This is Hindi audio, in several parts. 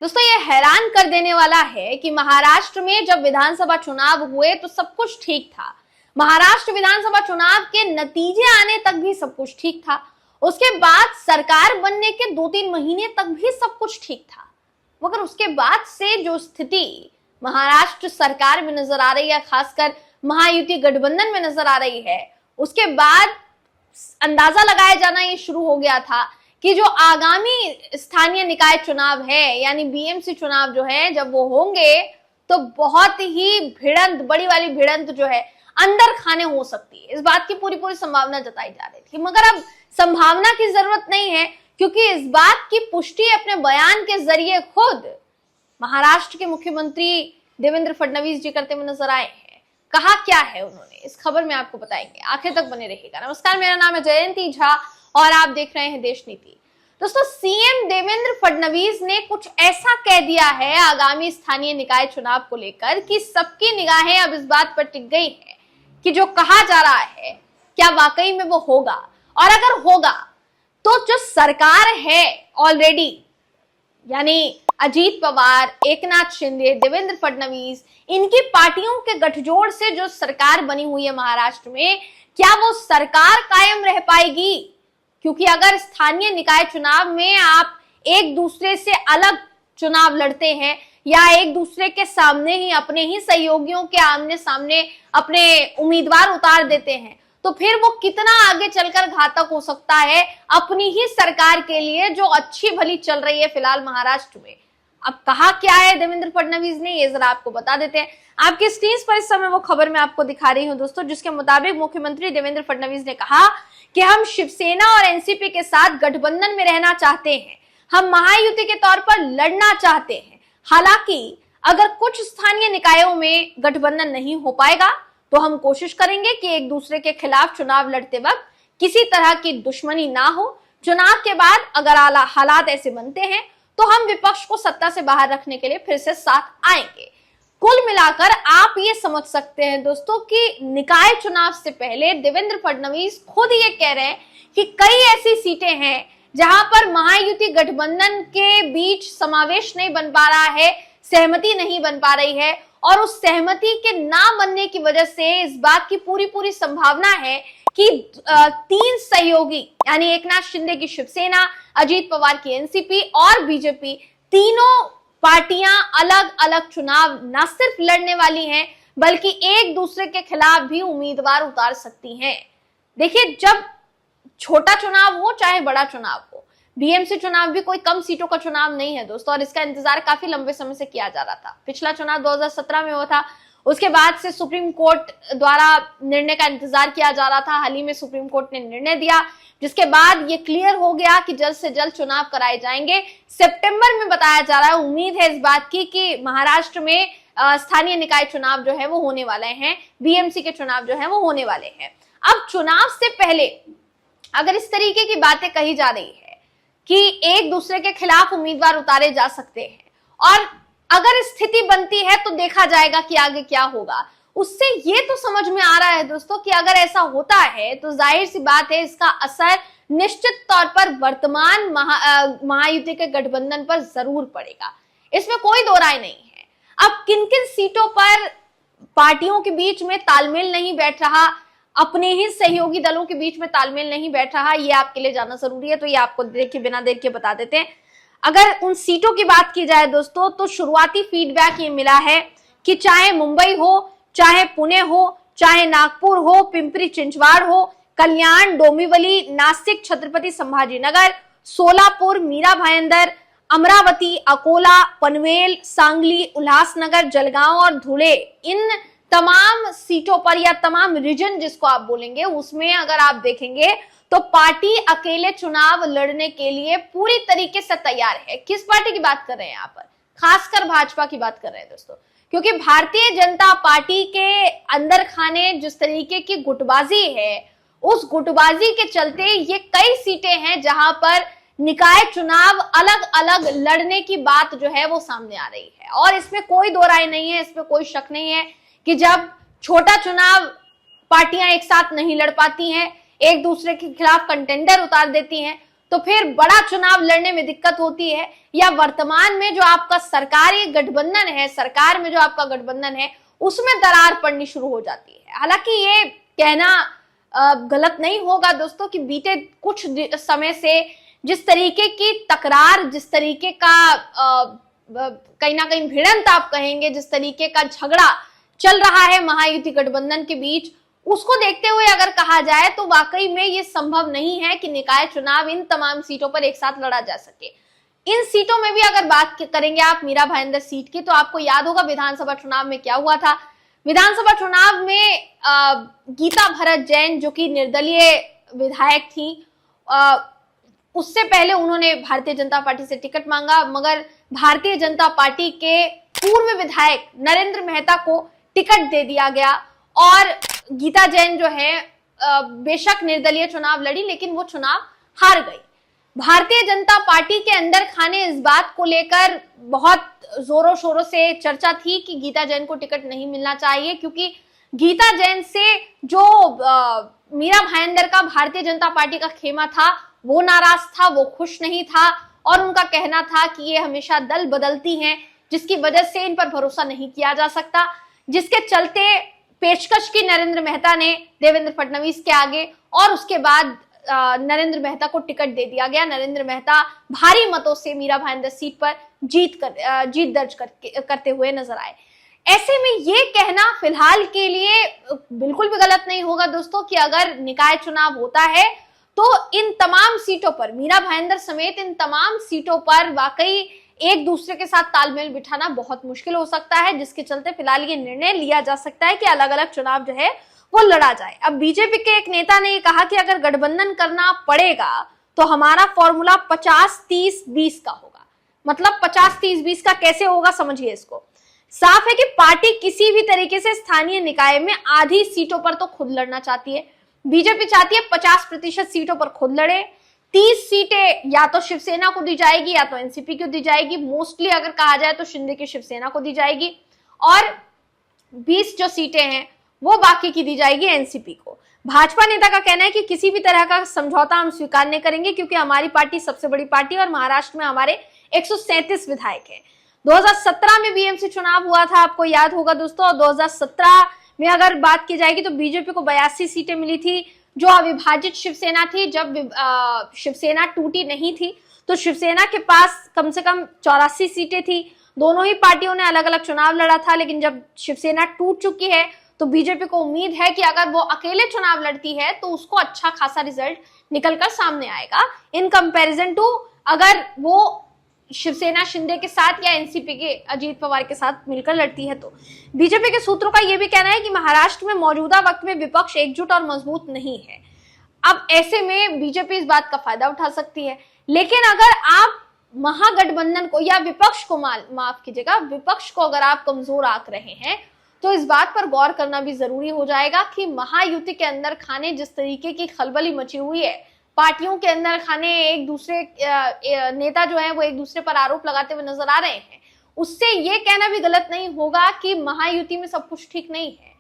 दोस्तों ये हैरान कर देने वाला है कि महाराष्ट्र में जब विधानसभा चुनाव हुए तो सब कुछ ठीक था। महाराष्ट्र विधानसभा चुनाव के नतीजे आने तक भी सब कुछ ठीक था। उसके बाद सरकार बनने के 2-3 महीने तक भी सब कुछ ठीक था, मगर उसके बाद से जो स्थिति महाराष्ट्र सरकार में नजर आ रही है, खासकर महायुति गठबंधन में नजर आ रही है, उसके बाद अंदाजा लगाया जाना ये शुरू हो गया था कि जो आगामी स्थानीय निकाय चुनाव है यानी बीएमसी चुनाव जो है, जब वो होंगे तो बहुत ही भिड़ंत, बड़ी वाली भिड़ंत जो है अंदर खाने हो सकती है। इस बात की पूरी संभावना जताई जा रही थी, मगर अब संभावना की जरूरत नहीं है, क्योंकि इस बात की पुष्टि अपने बयान के जरिए खुद महाराष्ट्र के मुख्यमंत्री देवेंद्र फडणवीस जी करते हुए नजर आए हैं। कहा क्या है उन्होंने, इस खबर में आपको बताएंगे, आखिर तक बने रहिएगा। नमस्कार, मेरा नाम है जयंती झा और आप देख रहे हैं देश नीति। दोस्तों, सीएम देवेंद्र फडणवीस ने कुछ ऐसा कह दिया है आगामी स्थानीय निकाय चुनाव को लेकर कि सबकी निगाहें अब इस बात पर टिक गई है कि जो कहा जा रहा है क्या वाकई में वो होगा, और अगर होगा तो जो सरकार है ऑलरेडी, यानी अजीत पवार, एकनाथ शिंदे, देवेंद्र फडणवीस, इनकी पार्टियों के गठजोड़ से जो सरकार बनी हुई है महाराष्ट्र में, क्या वो सरकार कायम रह पाएगी? क्योंकि अगर स्थानीय निकाय चुनाव में आप एक दूसरे से अलग चुनाव लड़ते हैं या एक दूसरे के सामने ही अपने ही सहयोगियों के आमने सामने अपने उम्मीदवार उतार देते हैं, तो फिर वो कितना आगे चलकर घातक हो सकता है अपनी ही सरकार के लिए जो अच्छी भली चल रही है फिलहाल महाराष्ट्र में। अब कहा क्या है देवेंद्र फडणवीस ने, ये जरा आपको बता देते हैं। आपकी स्क्रीन पर इस समय वो खबर मैं आपको दिखा रही हूं दोस्तों, जिसके मुताबिक मुख्यमंत्री देवेंद्र फडणवीस ने कहा कि हम शिवसेना और एनसीपी के साथ गठबंधन में रहना चाहते हैं, हम महायुति के तौर पर लड़ना चाहते हैं। हालांकि अगर कुछ स्थानीय निकायों में गठबंधन नहीं हो पाएगा तो हम कोशिश करेंगे कि एक दूसरे के खिलाफ चुनाव लड़ते वक्त किसी तरह की दुश्मनी ना हो। चुनाव के बाद अगर हालात ऐसे बनते हैं तो हम विपक्ष को सत्ता से बाहर रखने के लिए फिर से साथ आएंगे। कुल मिलाकर आप ये समझ सकते हैं दोस्तों कि निकाय चुनाव से पहले देवेंद्र फडणवीस खुद ये कह रहे हैं कि कई ऐसी सीटें हैं जहां पर महायुति गठबंधन के बीच समावेश नहीं बन पा रहा है, सहमति नहीं बन पा रही है, और उस सहमति के ना बनने की वजह से इस बात की पूरी संभावना है कि 3 सहयोगी यानी एकनाथ शिंदे की शिवसेना, अजीत पवार की एनसीपी और बीजेपी, तीनों पार्टियां अलग अलग चुनाव न सिर्फ लड़ने वाली हैं बल्कि एक दूसरे के खिलाफ भी उम्मीदवार उतार सकती हैं। देखिए, जब छोटा चुनाव हो चाहे बड़ा चुनाव हो, बीएमसी चुनाव भी कोई कम सीटों का चुनाव नहीं है दोस्तों, और इसका इंतजार काफी लंबे समय से किया जा रहा था। पिछला चुनाव 2017 में हुआ था, उसके बाद से सुप्रीम कोर्ट द्वारा निर्णय का इंतजार किया जा रहा था। हाल ही में सुप्रीम कोर्ट ने निर्णय दिया, जिसके बाद ये क्लियर हो गया कि जल्द से जल्द चुनाव कराए जाएंगे। सितंबर में बताया जा रहा है, उम्मीद है इस बात की कि महाराष्ट्र में स्थानीय निकाय चुनाव जो है वो होने वाले हैं, बीएमसी के चुनाव जो है वो होने वाले हैं। अब चुनाव से पहले अगर इस तरीके की बातें कही जा रही है कि एक दूसरे के खिलाफ उम्मीदवार उतारे जा सकते हैं और अगर स्थिति बनती है तो देखा जाएगा कि आगे क्या होगा, उससे ये तो समझ में आ रहा है दोस्तों कि अगर ऐसा होता है तो जाहिर सी बात है इसका असर निश्चित तौर पर वर्तमान महायुति के गठबंधन पर जरूर पड़ेगा, इसमें कोई दो राय नहीं है। अब किन किन सीटों पर पार्टियों के बीच में तालमेल नहीं बैठ रहा, अपने ही सहयोगी दलों के बीच में तालमेल नहीं बैठ रहा, ये आपके लिए जानना जरूरी है, तो ये आपको देखिए बिना देर के बता देते हैं। अगर उन सीटों की बात की जाए दोस्तों, तो शुरुआती फीडबैक ये मिला है कि चाहे मुंबई हो, चाहे पुणे हो, चाहे नागपुर हो, पिंपरी चिंचवाड़ हो, कल्याण, डोंबिवली, नासिक, छत्रपति संभाजीनगर, सोलापुर, मीरा भाईंदर, अमरावती, अकोला, पनवेल, सांगली, उल्लासनगर, जलगांव और धुले, इन तमाम सीटों पर या तमाम रीजन जिसको आप बोलेंगे, उसमें अगर आप देखेंगे तो पार्टी अकेले चुनाव लड़ने के लिए पूरी तरीके से तैयार है। किस पार्टी की बात कर रहे हैं यहाँ पर? खासकर भाजपा की बात कर रहे हैं दोस्तों, क्योंकि भारतीय जनता पार्टी के अंदर खाने जिस तरीके की गुटबाजी है, उस गुटबाजी के चलते ये कई सीटें हैं जहां पर निकाय चुनाव अलग अलग लड़ने की बात जो है वो सामने आ रही है। और इसमें कोई दो राय नहीं है, इसमें कोई शक नहीं है कि जब छोटा चुनाव पार्टियां एक साथ नहीं लड़ पाती हैं, एक दूसरे के खिलाफ कंटेंडर उतार देती हैं, तो फिर बड़ा चुनाव लड़ने में दिक्कत होती है, या वर्तमान में जो आपका सरकारी गठबंधन है, सरकार में जो आपका गठबंधन है, उसमें दरार पड़नी शुरू हो जाती है। हालांकि ये कहना गलत नहीं होगा दोस्तों कि बीते कुछ समय से जिस तरीके की तकरार, जिस तरीके का कहीं ना कहीं भिड़ंत आप कहेंगे, जिस तरीके का झगड़ा चल रहा है महायुति गठबंधन के बीच, उसको देखते हुए अगर कहा जाए तो वाकई में ये संभव नहीं है कि निकाय चुनाव इन तमाम सीटों पर एक साथ लड़ा जा सके। इन सीटों में भी अगर बात करेंगे आप मीरा भाईंदर सीट की, तो आपको याद होगा विधानसभा चुनाव में क्या हुआ था। विधानसभा चुनाव में गीता भरत जैन जो कि निर्दलीय विधायक थी, उससे पहले उन्होंने भारतीय जनता पार्टी से टिकट मांगा, मगर भारतीय जनता पार्टी के पूर्व विधायक नरेंद्र मेहता को टिकट दे दिया गया और गीता जैन जो है बेशक निर्दलीय चुनाव लड़ी, लेकिन वो चुनाव हार गई। भारतीय जनता पार्टी के अंदर खाने इस बात को लेकर बहुत जोरों शोरों से चर्चा थी कि गीता जैन को टिकट नहीं मिलना चाहिए, क्योंकि गीता जैन से जो मीरा भाईंदर का भारतीय जनता पार्टी का खेमा था वो नाराज था, वो खुश नहीं था, और उनका कहना था कि ये हमेशा दल बदलती हैं, जिसकी वजह से इन पर भरोसा नहीं किया जा सकता, जिसके चलते पेशकश की नरेंद्र मेहता ने देवेंद्र फडणवीस के आगे, और उसके बाद नरेंद्र मेहता को टिकट दे दिया गया। नरेंद्र मेहता भारी मतों से मीरा भाईंदर सीट पर जीत दर्ज करते हुए नजर आए। ऐसे में ये कहना फिलहाल के लिए बिल्कुल भी गलत नहीं होगा दोस्तों कि अगर निकाय चुनाव होता है तो इन तमाम सीटों पर, मीरा भाईंदर समेत इन तमाम सीटों पर वाकई एक दूसरे के साथ तालमेल बिठाना बहुत मुश्किल हो सकता है, जिसके चलते फिलहाल ये निर्णय लिया जा सकता है कि अलग अलग चुनाव जो है वो लड़ा जाए। अब बीजेपी के एक नेता ने कहा कि अगर गठबंधन करना पड़ेगा तो हमारा फॉर्मूला 50-30-20 का होगा। मतलब 50-30-20 का कैसे होगा, समझिए इसको। साफ है कि पार्टी किसी भी तरीके से स्थानीय निकाय में आधी सीटों पर तो खुद लड़ना चाहती है। बीजेपी चाहती है 50% सीटों पर खुद लड़े, 30 सीटें या तो शिवसेना को दी जाएगी या तो एनसीपी को दी जाएगी। मोस्टली अगर कहा जाए तो शिंदे की शिवसेना को दी जाएगी, और 20 जो सीटें हैं वो बाकी की दी जाएगी एनसीपी को। भाजपा नेता का कहना है कि किसी भी तरह का समझौता हम स्वीकार नहीं करेंगे, क्योंकि हमारी पार्टी सबसे बड़ी पार्टी है और महाराष्ट्र में हमारे 137 विधायक हैं। 2017 में बीएमसी चुनाव हुआ था, आपको याद होगा दोस्तों, और 2017 में अगर बात की जाएगी तो बीजेपी को 82 सीटें मिली थी, जो अविभाजित शिवसेना थी। जब शिवसेना टूटी नहीं थी तो शिवसेना के पास कम से कम 84 सीटें थी। दोनों ही पार्टियों ने अलग अलग चुनाव लड़ा था, लेकिन जब शिवसेना टूट चुकी है तो बीजेपी को उम्मीद है कि अगर वो अकेले चुनाव लड़ती है तो उसको अच्छा खासा रिजल्ट निकलकर सामने आएगा, इन कंपैरिजन टू अगर वो शिवसेना शिंदे के साथ या एनसीपी के अजीत पवार के साथ मिलकर लड़ती है। तो बीजेपी के सूत्रों का यह भी कहना है कि महाराष्ट्र में मौजूदा वक्त में विपक्ष एकजुट और मजबूत नहीं है। अब ऐसे में बीजेपी इस बात का फायदा उठा सकती है, लेकिन अगर आप महागठबंधन को या विपक्ष को माफ कीजिएगा, विपक्ष को अगर आप कमजोर आंक रहे हैं तो इस बात पर गौर करना भी जरूरी हो जाएगा कि महायुति के अंदर खाने जिस तरीके की खलबली मची हुई है, पार्टियों के अंदर खाने एक दूसरे नेता जो है वो एक दूसरे पर आरोप लगाते हुए नजर आ रहे हैं, उससे ये कहना भी गलत नहीं होगा कि महायुति में सब कुछ ठीक नहीं है।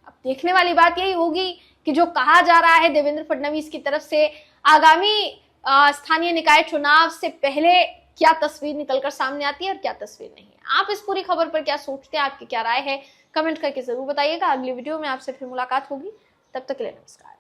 अब देखने वाली बात यही होगी कि जो कहा जा रहा है देवेंद्र फडणवीस की तरफ से, आगामी स्थानीय निकाय चुनाव से पहले क्या तस्वीर निकलकर सामने आती है और क्या तस्वीर नहीं है। आप इस पूरी खबर पर क्या सोचते हैं, आपकी क्या राय है, कमेंट करके जरूर बताइएगा। अगली वीडियो में आपसे फिर मुलाकात होगी, तब तक के लिए नमस्कार।